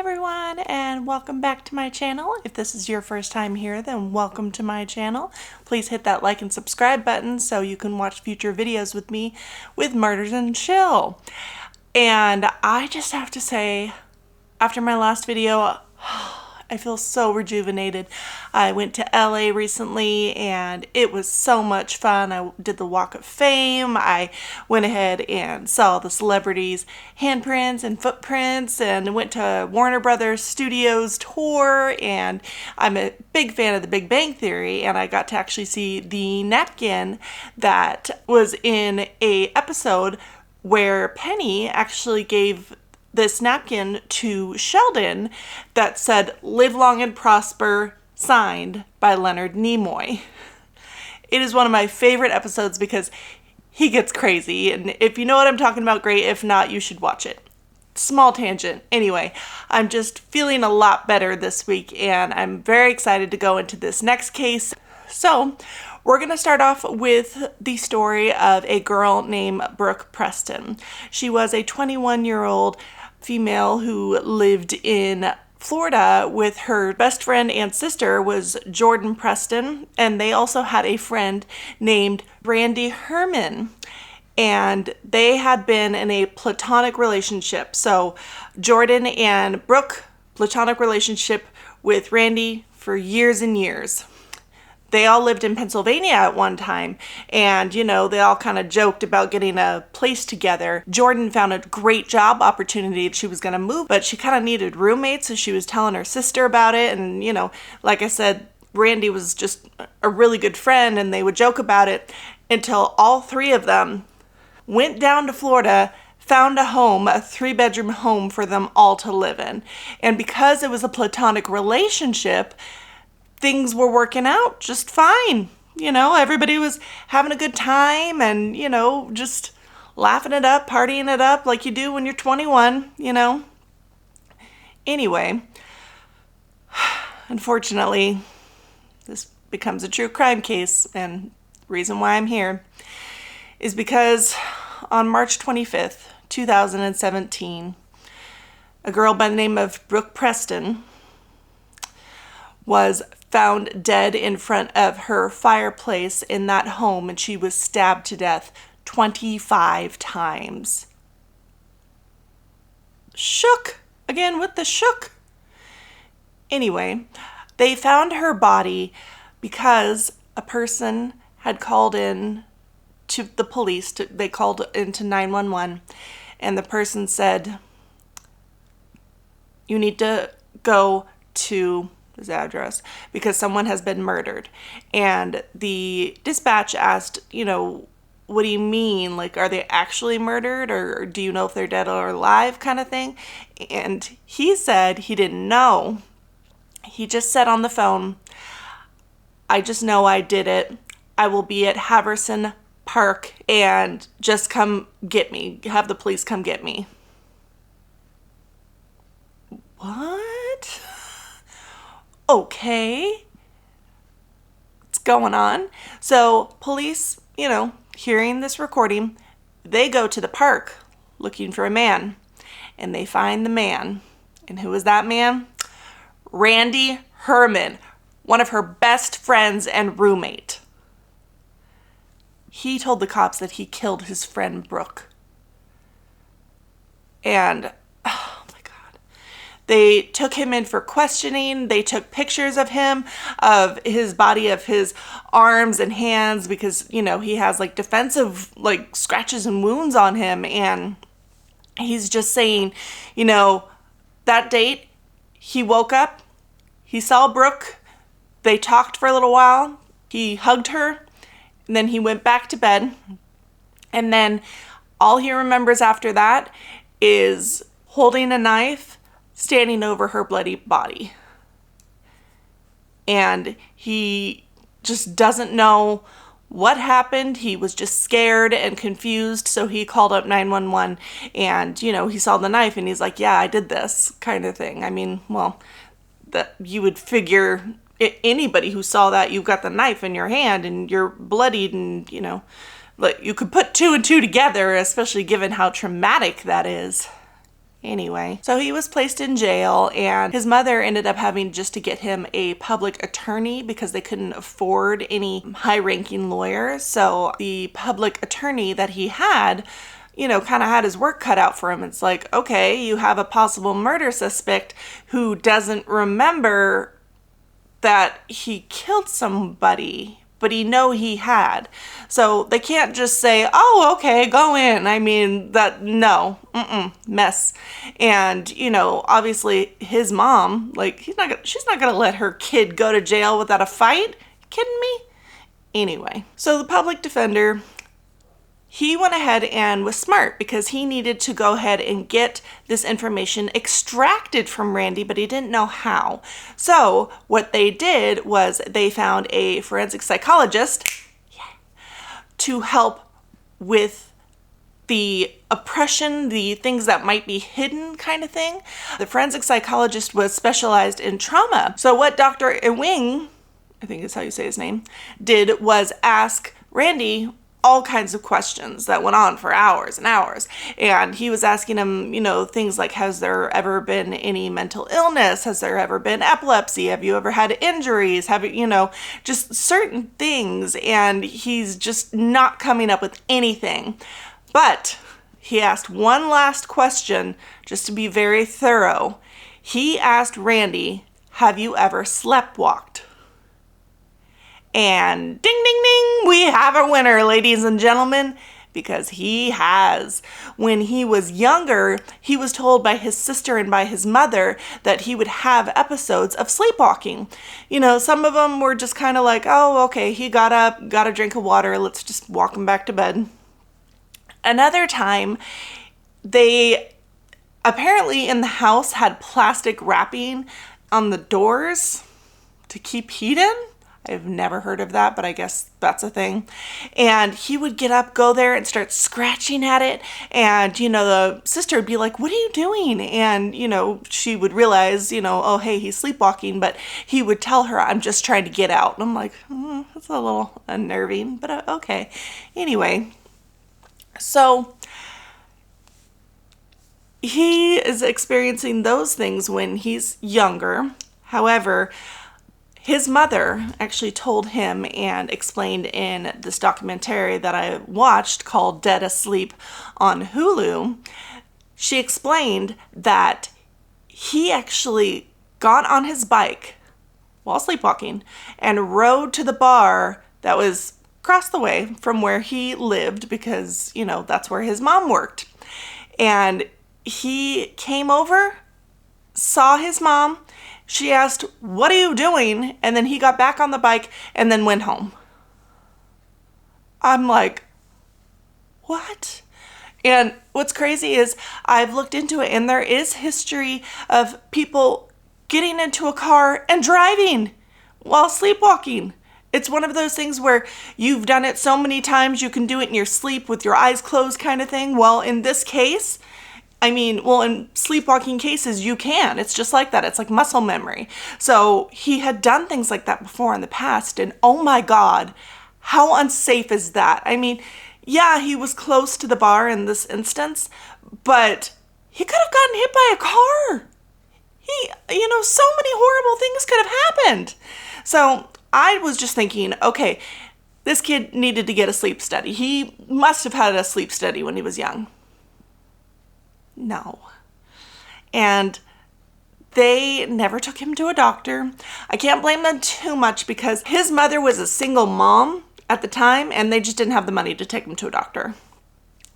everyone, and welcome back to my channel. If this is your first time here, then welcome to my channel. Please hit that like and subscribe button so you can watch future videos with me with Murders and Chill. And I just have to say, after my last video, I feel so rejuvenated. I went to LA recently and it was so much fun. I did the Walk of Fame. I went ahead and saw the celebrities' handprints and footprints and went to Warner Brothers Studios tour, and I'm a big fan of The Big Bang Theory, and I got to actually see the napkin that was in a episode where Penny actually gave this napkin to Sheldon that said, "Live long and prosper," signed by Leonard Nimoy. It is one of my favorite episodes because he gets crazy, and if you know what I'm talking about, great. If not, you should watch it. Small tangent. Anyway, I'm just feeling a lot better this week, and I'm very excited to go into this next case. So, we're going to start off with the story of a girl named Brooke Preston. She was a 21-year-old female who lived in Florida with her best friend and sister was Jordan Preston, and they also had a friend named Randy Herman. And they had been in a platonic relationship. So Jordan and Brooke, platonic relationship with Randy for years and years. They all lived in Pennsylvania at one time, and, you know, they all kind of joked about getting a place together. Jordan found a great job opportunity and she was going to move, but she kind of needed roommates, so she was telling her sister about it. And, you know, like I said, Randy was just a really good friend, and they would joke about it until all three of them went down to Florida, found a home, a 3-bedroom home for them all to live in. And because it was a platonic relationship, things were working out just fine. You know, everybody was having a good time and, you know, just laughing it up, partying it up like you do when you're 21, you know. Anyway, unfortunately, this becomes a true crime case, and the reason why I'm here is because on March 25th, 2017, a girl by the name of Brooke Preston was found dead in front of her fireplace in that home, and she was stabbed to death 25 times. Shook. Again with the shook. Anyway, they found her body because a person had called in to the police. They called into 911, and the person said, "You need to go to his address because someone has been murdered." And the dispatch asked, you know, "What do you mean? Like, are they actually murdered, or do you know if they're dead or alive," kind of thing? And he said he didn't know. He just said on the phone, "I just know I did it. I will be at Haverson Park, and just come get me. Have the police come get me." What? Okay. What's going on? So police, you know, hearing this recording, they go to the park looking for a man, and they find the man. And who is that man? Randy Herman, one of her best friends and roommate. He told the cops that he killed his friend Brooke. And they took him in for questioning. They took pictures of him, of his body, of his arms and hands, because, you know, he has like defensive like scratches and wounds on him. And he's just saying, you know, that date he woke up, he saw Brooke, they talked for a little while, he hugged her, and then he went back to bed. And then all he remembers after that is holding a knife, standing over her bloody body. And he just doesn't know what happened. He was just scared and confused, so he called up 911, and, you know, he saw the knife and he's like, "Yeah, I did this," kind of thing. I mean, well, that you would figure anybody who saw that, you've got the knife in your hand and you're bloodied, and, you know, like, you could put two and two together, especially given how traumatic that is. Anyway, so he was placed in jail, and his mother ended up having just to get him a public attorney because they couldn't afford any high-ranking lawyer. So the public attorney that he had, you know, kind of had his work cut out for him. It's like, okay, you have a possible murder suspect who doesn't remember that he killed somebody, but he had. So they can't just say, oh, okay, go in. I mean, no, mess. And, you know, obviously his mom, like, she's not gonna let her kid go to jail without a fight. Kidding me? Anyway, so the public defender, he went ahead and was smart because he needed to go ahead and get this information extracted from Randy, but he didn't know how. So what they did was they found a forensic psychologist to help with the oppression, the things that might be hidden kind of thing. The forensic psychologist was specialized in trauma. So what Dr. Ewing, I think is how you say his name, did was ask Randy all kinds of questions that went on for hours and hours. And he was asking him, you know, things like, has there ever been any mental illness? Has there ever been epilepsy? Have you ever had injuries? Have you, you know, just certain things. And he's just not coming up with anything. But he asked one last question just to be very thorough. He asked Randy, have you ever sleptwalked? And ding, ding, ding, we have a winner, ladies and gentlemen, because he has. When he was younger, he was told by his sister and by his mother that he would have episodes of sleepwalking. You know, some of them were just kind of like, oh, okay, he got up, got a drink of water, let's just walk him back to bed. Another time, they apparently in the house had plastic wrapping on the doors to keep heat in. I've never heard of that, but I guess that's a thing. And he would get up, go there, and start scratching at it. And, you know, the sister would be like, what are you doing? And, you know, she would realize, you know, oh, hey, he's sleepwalking. But he would tell her, I'm just trying to get out. And I'm like, that's a little unnerving, but okay. Anyway, so he is experiencing those things when he's younger. However, his mother actually told him and explained in this documentary that I watched called Dead Asleep on Hulu. She explained that he actually got on his bike while sleepwalking and rode to the bar that was across the way from where he lived because, you know, that's where his mom worked. And he came over, saw his mom. She asked, what are you doing? And then he got back on the bike and then went home. I'm like, what? And what's crazy is I've looked into it and there is history of people getting into a car and driving while sleepwalking. It's one of those things where you've done it so many times you can do it in your sleep with your eyes closed kind of thing. Well, in this case, in sleepwalking cases, you can. It's just like that. It's like muscle memory. So he had done things like that before in the past, and oh my God, how unsafe is that? I mean, yeah, he was close to the bar in this instance, but he could have gotten hit by a car. So many horrible things could have happened. So I was just thinking, okay, this kid needed to get a sleep study. He must have had a sleep study when he was young. No. And they never took him to a doctor. I can't blame them too much because his mother was a single mom at the time and they just didn't have the money to take him to a doctor.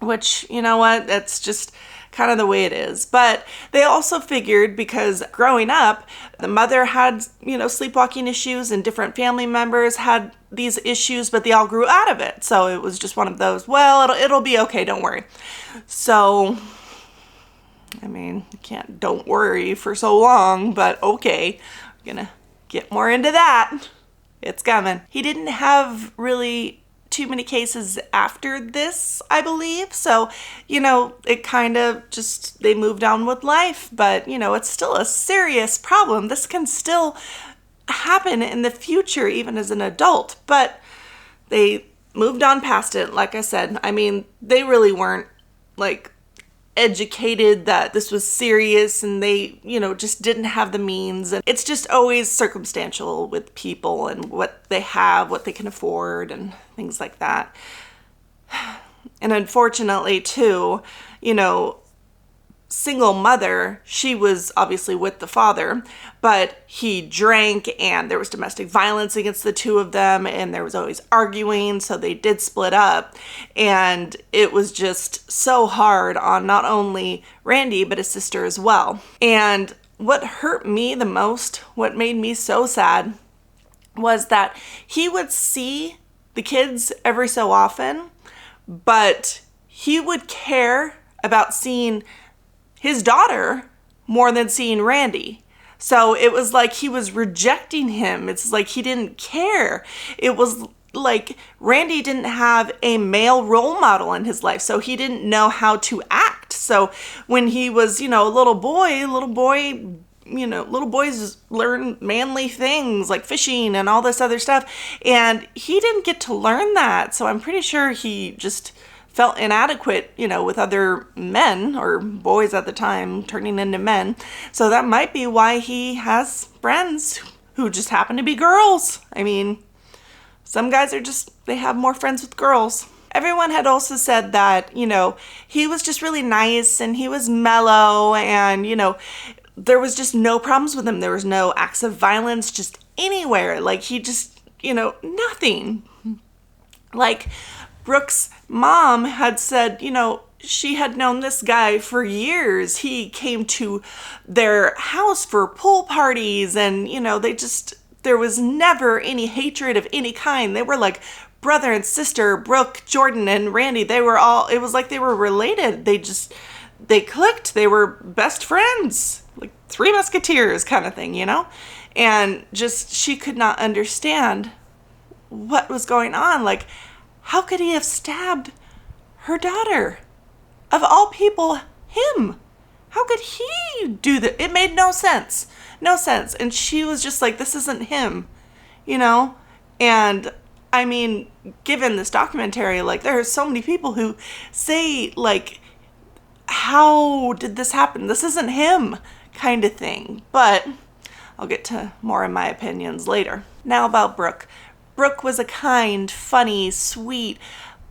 Which, you know what, that's just kind of the way it is. But they also figured because growing up, the mother had, sleepwalking issues and different family members had these issues, but they all grew out of it. So it was just one of those, well, it'll be okay, don't worry. So don't worry for so long, but okay, I'm gonna get more into that. It's coming. He didn't have really too many cases after this, I believe. So, it kind of just, they moved on with life, but, it's still a serious problem. This can still happen in the future, even as an adult, but they moved on past it. Like I said, they really weren't educated that this was serious, and they, just didn't have the means. And it's just always circumstantial with people and what they have, what they can afford, and things like that. And unfortunately, too, single mother, she was obviously with the father, but he drank and there was domestic violence against the two of them, and there was always arguing, so they did split up. And it was just so hard on not only Randy but his sister as well. And what hurt me the most, what made me so sad, was that he would see the kids every so often, but he would care about seeing his daughter more than seeing Randy. So it was like he was rejecting him. It's like he didn't care. It was like Randy didn't have a male role model in his life, so he didn't know how to act. So when he was, a little boys learn manly things like fishing and all this other stuff, and he didn't get to learn that. So I'm pretty sure he just felt inadequate, with other men or boys at the time turning into men. So that might be why he has friends who just happen to be girls. I mean, some guys they have more friends with girls. Everyone had also said that, he was just really nice and he was mellow, and, there was just no problems with him. There was no acts of violence just anywhere. Like, he just, nothing. Like, Brooke's mom had said, she had known this guy for years. He came to their house for pool parties, and, there was never any hatred of any kind. They were like brother and sister. Brooke, Jordan, and Randy, it was like they were related. They clicked. They were best friends, like Three Musketeers kind of thing, And just, she could not understand what was going on. Like, how could he have stabbed her daughter? Of all people, him. How could he do that? It made no sense. No sense. And she was just like, this isn't him, And I mean, given this documentary, like, there are so many people who say, like, how did this happen? This isn't him, kind of thing. But I'll get to more of my opinions later. Now about Brooke. Brooke was a kind, funny, sweet,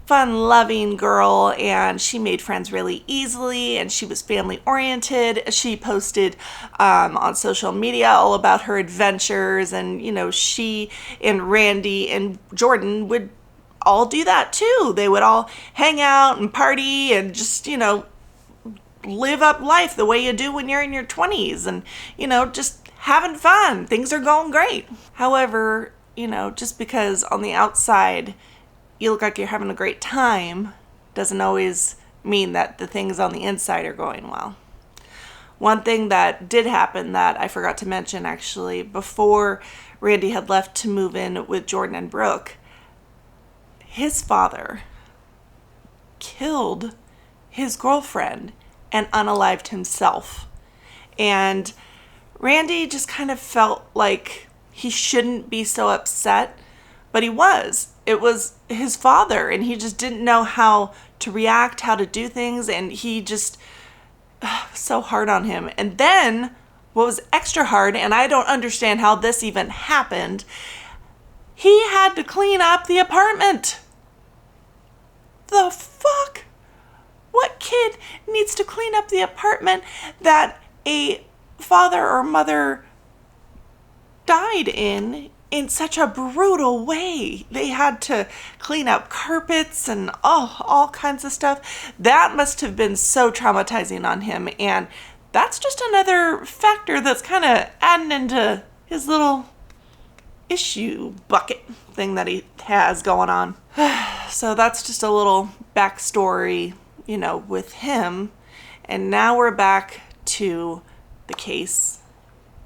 fun-loving girl, and she made friends really easily, and she was family-oriented. She posted on social media all about her adventures, and, she and Randy and Jordan would all do that too. They would all hang out and party and just, live up life the way you do when you're in your 20s and, just having fun. Things are going great. However, just because on the outside you look like you're having a great time doesn't always mean that the things on the inside are going well. One thing that did happen that I forgot to mention, actually, before Randy had left to move in with Jordan and Brooke, his father killed his girlfriend and unalived himself. And Randy just kind of felt like he shouldn't be so upset, but he was. It was his father, and he just didn't know how to react, how to do things, and he just so hard on him. And then what was extra hard, and I don't understand how this even happened, he had to clean up the apartment. The fuck? What kid needs to clean up the apartment that a father or mother died in such a brutal way? They had to clean up carpets and all kinds of stuff. That must have been so traumatizing on him, and that's just another factor that's kind of adding into his little issue bucket thing that he has going on. So that's just a little backstory, with him. And now we're back to the case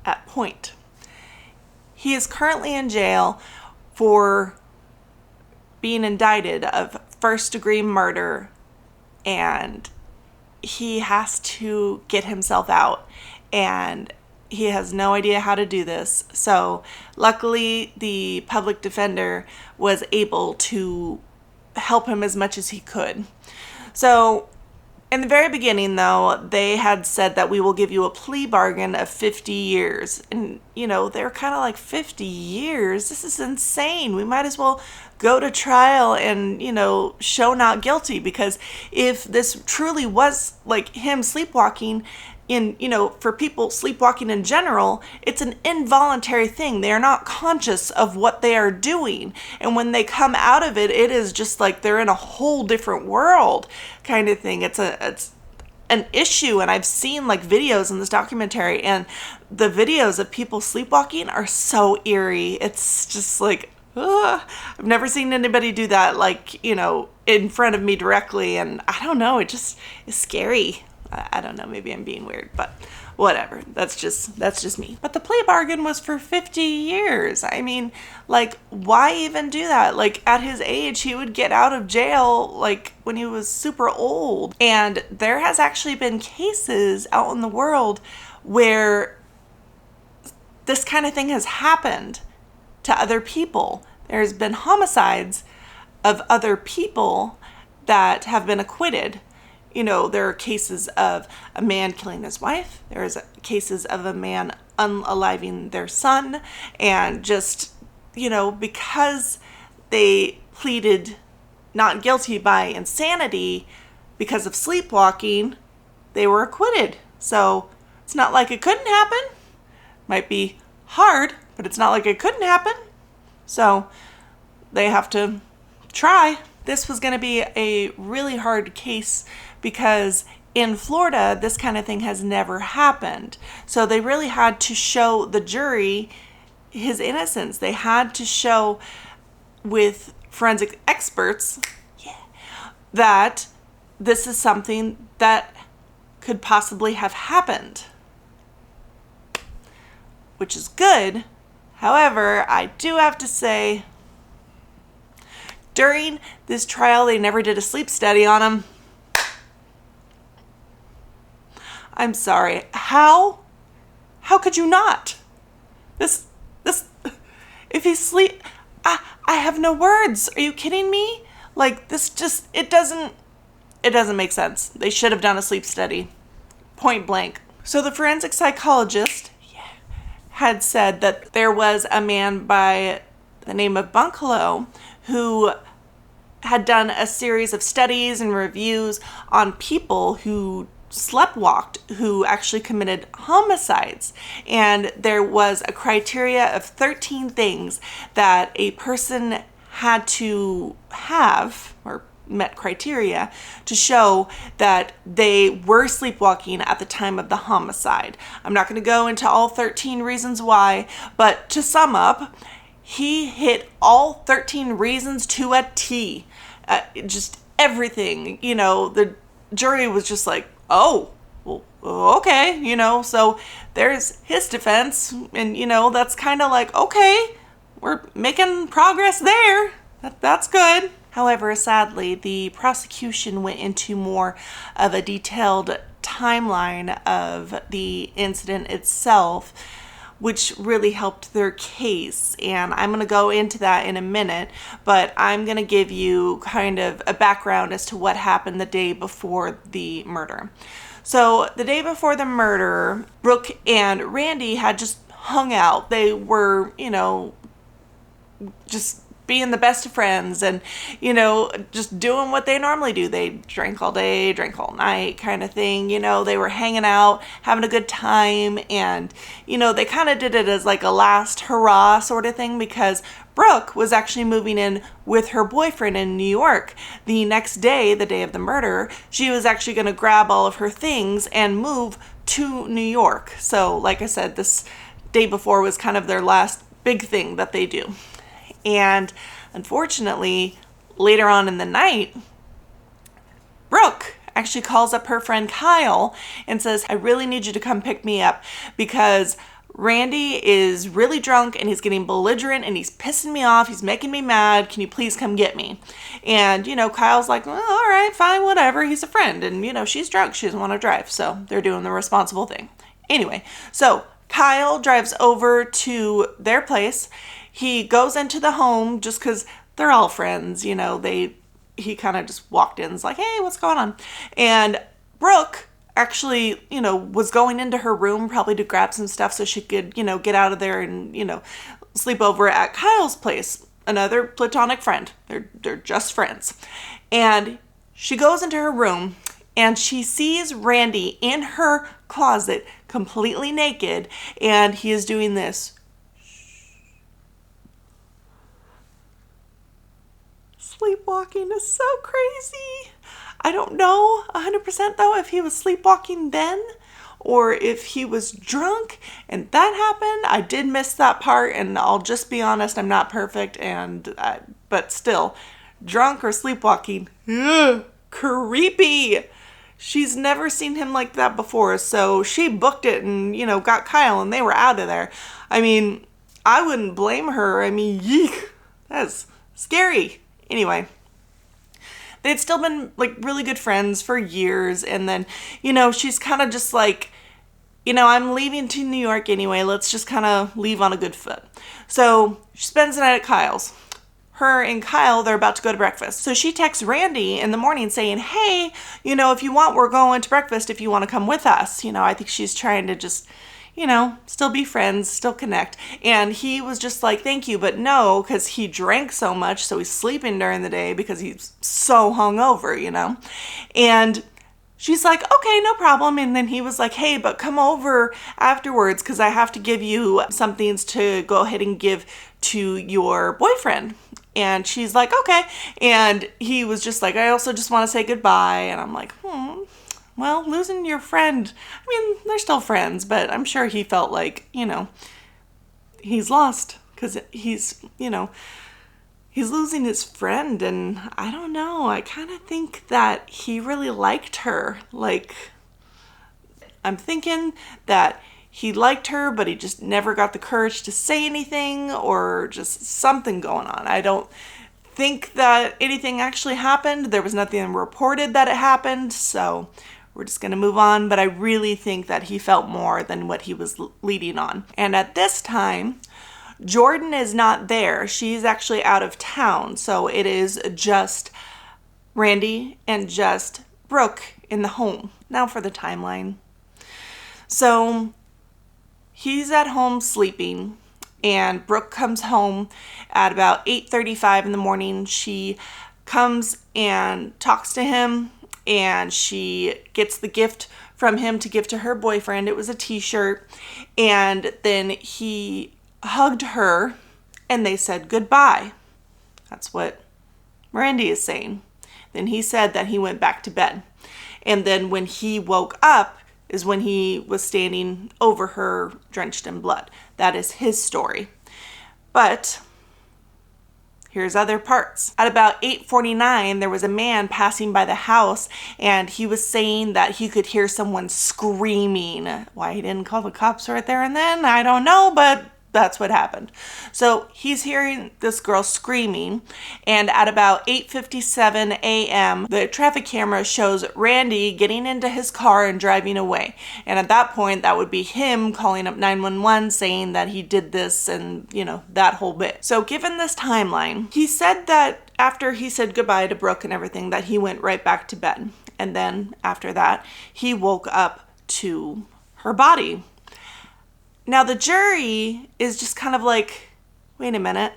at point. He is currently in jail for being indicted of first-degree murder, and he has to get himself out, and he has no idea how to do this. So luckily, the public defender was able to help him as much as he could. So In the very beginning, though, they had said that we will give you a plea bargain of 50 years. And, they're kind of like, 50 years? This is insane. We might as well go to trial and, show not guilty. Because if this truly was like him sleepwalking, for people sleepwalking in general, it's an involuntary thing. They are not conscious of what they are doing. And when they come out of it, it is just like they're in a whole different world kind of thing. It's an issue. And I've seen like videos in this documentary, and the videos of people sleepwalking are so eerie. It's just like, ugh. I've never seen anybody do that, like, in front of me directly. And I don't know, it just is scary. I don't know, maybe I'm being weird, but whatever. That's just me. But the plea bargain was for 50 years. I mean, like, why even do that? Like, at his age, he would get out of jail, like, when he was super old. And there has actually been cases out in the world where this kind of thing has happened to other people. There's been homicides of other people that have been acquitted. There are cases of a man killing his wife. There's cases of a man unaliving their son. And just, because they pleaded not guilty by insanity because of sleepwalking, they were acquitted. So it's not like it couldn't happen. Might be hard, but it's not like it couldn't happen. So they have to try. This was going to be a really hard case because in Florida, this kind of thing has never happened. So they really had to show the jury his innocence. They had to show with forensic experts that this is something that could possibly have happened, which is good. However, I do have to say, during this trial, they never did a sleep study on him. I'm sorry. How could you not? This, if he sleep, I have no words. Are you kidding me? Like, this just, it doesn't make sense. They should have done a sleep study. Point blank. So the forensic psychologist had said that there was a man by the name of Bunkalow who had done a series of studies and reviews on people who sleptwalked, who actually committed homicides. And there was a criteria of 13 things that a person had to have, or met criteria, to show that they were sleepwalking at the time of the homicide. I'm not going to go into all 13 reasons why, but to sum up, he hit all 13 reasons to a T. Just everything, the jury was just like, oh, well, okay, so there's his defense. And, that's kind of like, okay, we're making progress there. That's good. However, sadly, the prosecution went into more of a detailed timeline of the incident itself, which really helped their case. And I'm going to go into that in a minute, but I'm going to give you kind of a background as to what happened the day before the murder. So the day before the murder, Brooke and Randy had just hung out. They were, just being the best of friends and, just doing what they normally do. They drank all day, drank all night kind of thing. They were hanging out, having a good time. And, they kind of did it as like a last hurrah sort of thing, because Brooke was actually moving in with her boyfriend in New York. The next day, the day of the murder, she was actually going to grab all of her things and move to New York. So, like I said, this day before was kind of their last big thing that they do. And unfortunately, later on in the night, Brooke actually calls up her friend Kyle and says, I really need you to come pick me up because Randy is really drunk and he's getting belligerent and he's pissing me off. He's making me mad. Can you please come get me? And, Kyle's like, well, all right, fine, whatever. He's a friend. And, she's drunk. She doesn't want to drive. So they're doing the responsible thing. Anyway, so Kyle drives over to their place. He goes into the home just because they're all friends, he kind of just walked in and was like, hey, what's going on? And Brooke actually, was going into her room probably to grab some stuff so she could, get out of there and, sleep over at Kyle's place, another platonic friend. They're just friends. And she goes into her room and she sees Randy in her closet completely naked, and he is doing this. Sleepwalking is so crazy. I don't know 100% though if he was sleepwalking then or if he was drunk and that happened. I did miss that part, and I'll just be honest, I'm not perfect, but still, drunk or sleepwalking, ugh, creepy. She's never seen him like that before, so she booked it and, got Kyle and they were out of there. I mean, I wouldn't blame her. I mean, yeek, that's scary. Anyway, they'd still been like really good friends for years. And then, she's kind of just like, I'm leaving to New York anyway. Let's just kind of leave on a good foot. So she spends the night at Kyle's. Her and Kyle, they're about to go to breakfast. So she texts Randy in the morning saying, hey, if you want, we're going to breakfast if you want to come with us. I think she's trying to just, still be friends, still connect. And he was just like, thank you, but no, because he drank so much, so he's sleeping during the day because he's so hungover, And she's like, okay, no problem. And then he was like, hey, but come over afterwards because I have to give you some things to go ahead and give to your boyfriend. And she's like, okay. And he was just like, I also just want to say goodbye. And I'm like, well, losing your friend, I mean, they're still friends, but I'm sure he felt like, he's lost because he's losing his friend. And I don't know, I kind of think that he really liked her. Like, I'm thinking that he liked her, but he just never got the courage to say anything, or just something going on. I don't think that anything actually happened. There was nothing reported that it happened, so we're just going to move on. But I really think that he felt more than what he was leading on. And at this time, Jordan is not there. She's actually out of town. So it is just Randy and just Brooke in the home. Now for the timeline. So he's at home sleeping, and Brooke comes home at about 8:35 in the morning. She comes and talks to him, and she gets the gift from him to give to her boyfriend. It was a t-shirt. And then he hugged her and they said goodbye. That's what Randy is saying. Then he said that he went back to bed. And then when he woke up is when he was standing over her drenched in blood. That is his story. But here's other parts. At about 8:49, there was a man passing by the house, and he was saying that he could hear someone screaming. Why he didn't call the cops right there and then, I don't know, but that's what happened. So he's hearing this girl screaming, and at about 8:57 a.m., the traffic camera shows Randy getting into his car and driving away. And at that point, that would be him calling up 911 saying that he did this and, that whole bit. So given this timeline, he said that after he said goodbye to Brooke and everything, that he went right back to bed. And then after that, he woke up to her body. Now, the jury is just kind of like, wait a minute.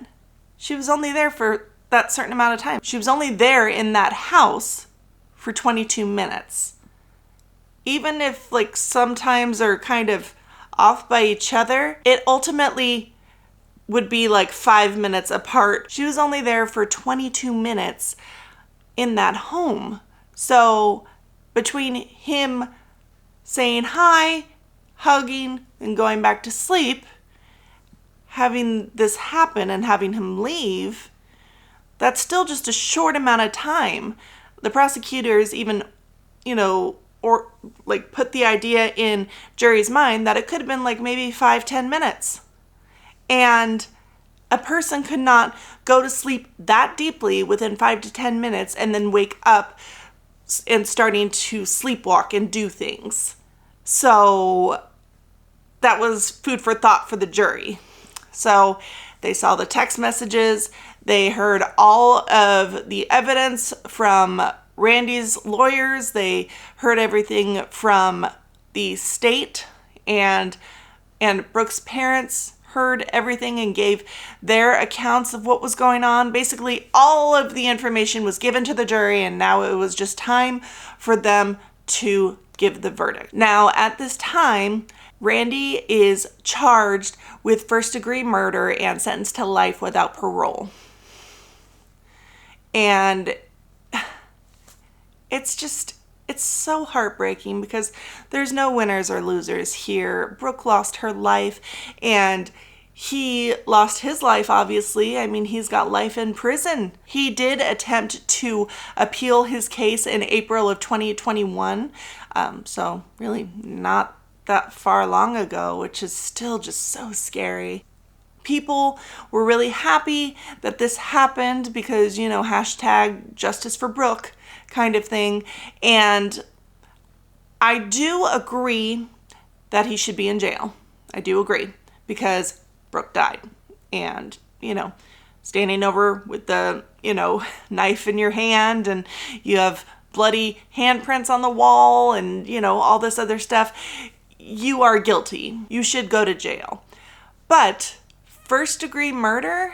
She was only there for that certain amount of time. She was only there in that house for 22 minutes. Even if, sometimes are kind of off by each other, it ultimately would be 5 minutes apart. She was only there for 22 minutes in that home. So between him saying hi, hugging, and going back to sleep, having this happen and having him leave, that's still just a short amount of time. The prosecutors even, put the idea in jury's mind that it could have been maybe 5-10 minutes. And a person could not go to sleep that deeply within 5 to 10 minutes and then wake up and starting to sleepwalk and do things. So that was food for thought for the jury. So they saw the text messages. They heard all of the evidence from Randy's lawyers, they heard everything from the state, and Brooke's parents heard everything and gave their accounts of what was going on. Basically, all of the information was given to the jury, and now it was just time for them to give the verdict. Now, at this time, Randy is charged with first-degree murder and sentenced to life without parole. And it's so heartbreaking because there's no winners or losers here. Brooke lost her life, and he lost his life, obviously. I mean, he's got life in prison. He did attempt to appeal his case in April of 2021. So really not that far long ago, which is still just so scary. People were really happy that this happened because, you know, hashtag justice for Brooke kind of thing. And I do agree that he should be in jail. I do agree because Brooke died. And, you know, standing over with the, you know, knife in your hand, and you have bloody handprints on the wall and, you know, all this other stuff. You are guilty. You should go to jail. But first-degree murder,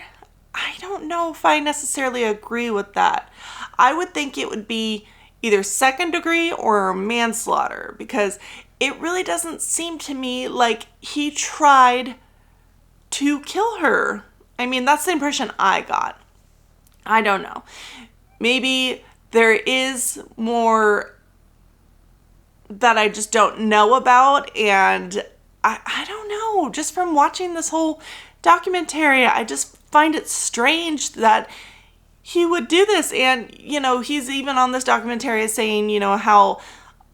I don't know if I necessarily agree with that. I would think it would be either second degree or manslaughter, because it really doesn't seem to me like he tried to kill her. I mean, that's the impression I got. I don't know. Maybe there is more that I just don't know about, and I don't know. Just from watching this whole documentary, I just find it strange that he would do this. And, you know, he's even on this documentary saying, you know, how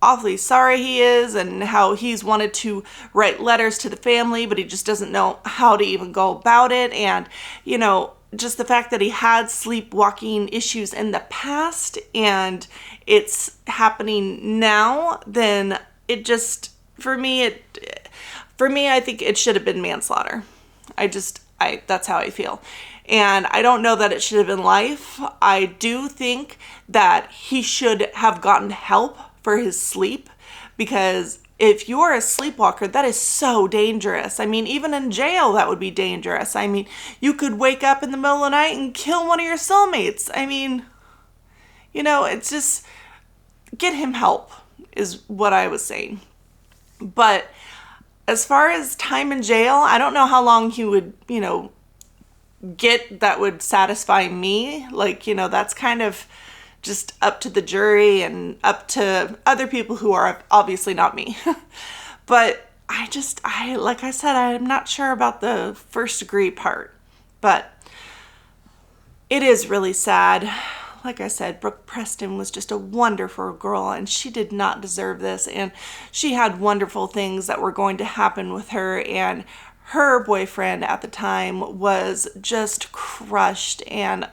awfully sorry he is and how he's wanted to write letters to the family, but he just doesn't know how to even go about it. And, you know, just the fact that he had sleepwalking issues in the past and it's happening now, then it just, for me, I think it should have been manslaughter. That's how I feel. And I don't know that it should have been life. I do think that he should have gotten help for his sleep, because if you're a sleepwalker, that is so dangerous. I mean, even in jail, that would be dangerous. I mean, you could wake up in the middle of the night and kill one of your cellmates. I mean, you know, it's just, get him help is what I was saying. But as far as time in jail, I don't know how long he would, you know, get that would satisfy me. Like, you know, that's kind of just up to the jury and up to other people who are obviously not me. But like I said, I'm not sure about the first degree part, but it is really sad. Like I said, Brooke Preston was just a wonderful girl, and she did not deserve this. And she had wonderful things that were going to happen with her, and her boyfriend at the time was just crushed, and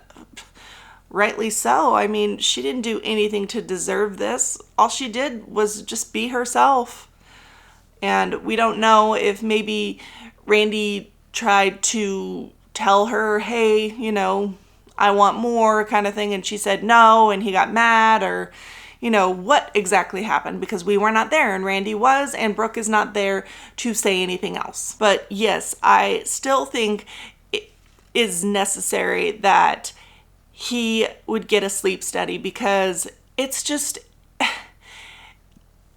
rightly so. I mean, she didn't do anything to deserve this. All she did was just be herself. And we don't know if maybe Randy tried to tell her, hey, you know, I want more kind of thing, and she said no, and he got mad, or, you know, what exactly happened, because we were not there, and Randy was, and Brooke is not there to say anything else. But yes, I still think it is necessary that he would get a sleep study, because it's just,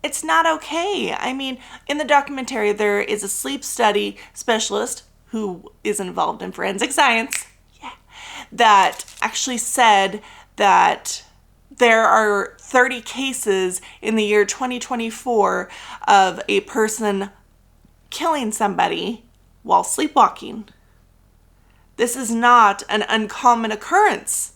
it's not okay. I mean, in the documentary, there is a sleep study specialist who is involved in forensic science, that actually said that there are 30 cases in the year 2024 of a person killing somebody while sleepwalking. This is not an uncommon occurrence.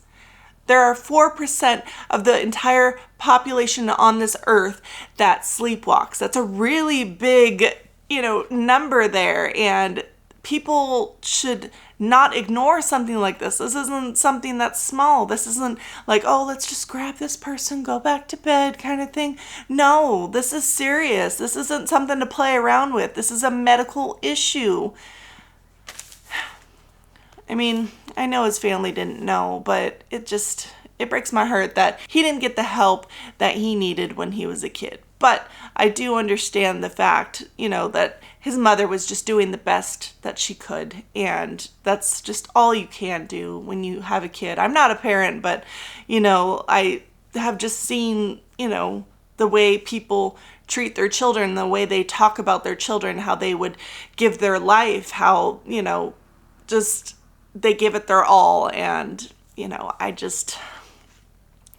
There are 4% of the entire population on this earth that sleepwalks. That's a really big, you know, number there, and people should not ignore something like this. This isn't something that's small. This isn't like, oh, let's just grab this person, go back to bed kind of thing. No, this is serious. This isn't something to play around with. This is a medical issue. I mean, I know his family didn't know, but it just, it breaks my heart that he didn't get the help that he needed when he was a kid. But I do understand the fact, that his mother was just doing the best that she could. And that's just all you can do when you have a kid. I'm not a parent, but, I have just seen, the way people treat their children, the way they talk about their children, how they would give their life, how, just they give it their all. And,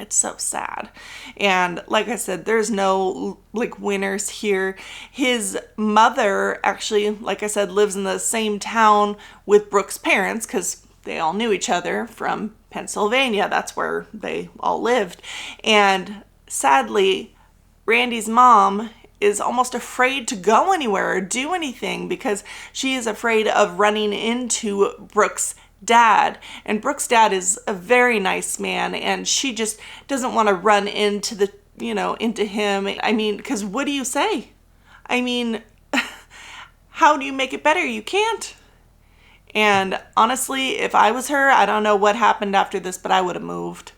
it's so sad. And like I said, there's no winners here. His mother actually, like I said, lives in the same town with Brooke's parents because they all knew each other from Pennsylvania. That's where they all lived. And sadly, Randy's mom is almost afraid to go anywhere or do anything because she is afraid of running into Brooke's dad. And Brooke's dad is a very nice man, and she just doesn't want to run into into him. I mean, because what do you say? I mean, how do you make it better? You can't. And honestly, if I was her, I don't know what happened after this, but I would have moved.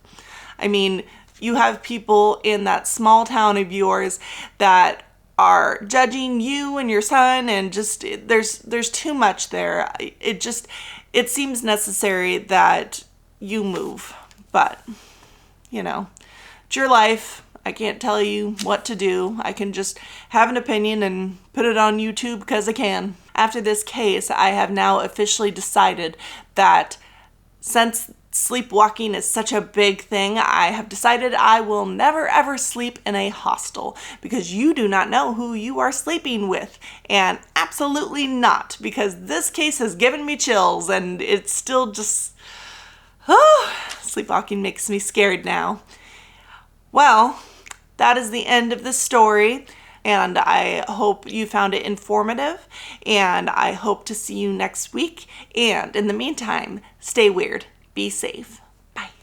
I mean, you have people in that small town of yours that are judging you and your son, and just there's too much there. It seems necessary that you move, but it's your life. I can't tell you what to do. I can just have an opinion and put it on YouTube because I can. After this case, I have now officially decided that since sleepwalking is such a big thing, I have decided I will never ever sleep in a hostel because you do not know who you are sleeping with. And absolutely not, because this case has given me chills and it's still just, sleepwalking makes me scared now. Well, that is the end of the story. And I hope you found it informative, and I hope to see you next week. And in the meantime, stay weird. Be safe.